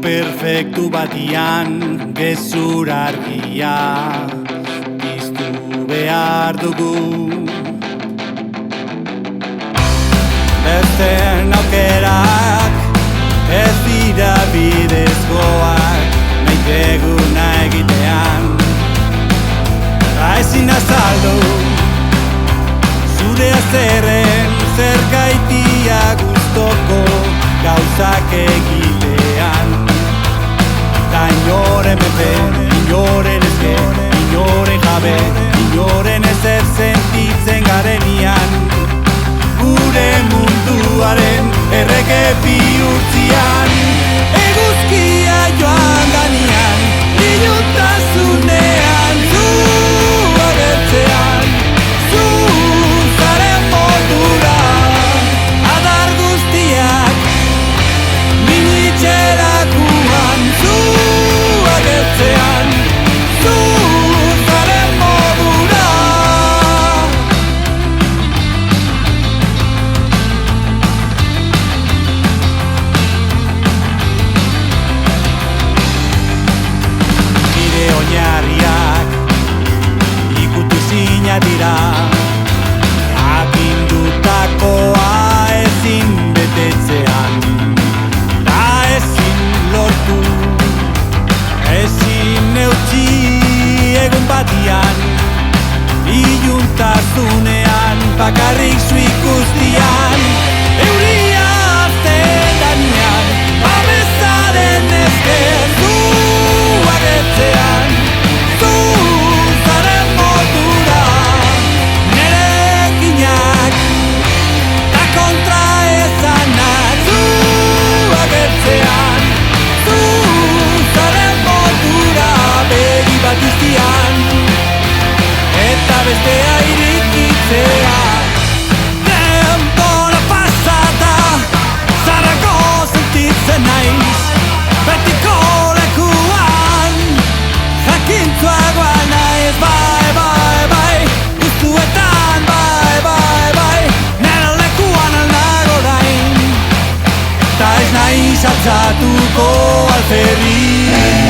perfektu batian gezur argia piztu behar dugu. Besteen aukerak ez dira bidezkoak maiteguna egitean. Ezin azaldu zure azerren zergaitia guztoko gauzak egitean. Ta inoren bete, inoren eske, inoren jabe, inoren ezer sentitzen garenian. Gure munduaren errege bihurtzian, eguzkia joan ganean, iluntazunean, zu agertzean, zu zaren modura, adar guztiak minitxerakuan, zu agertzean, zu zaren modura. Nire oinarriak ikutu zina dira, agindutakoa ezin betetzean, da ezin lortu, ezin eutxi egun batian, iluntazunean bakarrik zu ikustian. Euria azten danean, babesaren esker zu agertzean, zu zaren modura, nerekinak ta kontra ezanak, zu agertzean, zu zaren modura, begi bat iztian, eta bestea irikitzea. Denbora pasata, zarrako sentitzen naiz, betiko lekuan, jakintzuagoa naiz, bai, bai, bai, guztuetan, bai, bai, bai, nera lekuan alnago dain, ta ez naiz altzatuko alferri.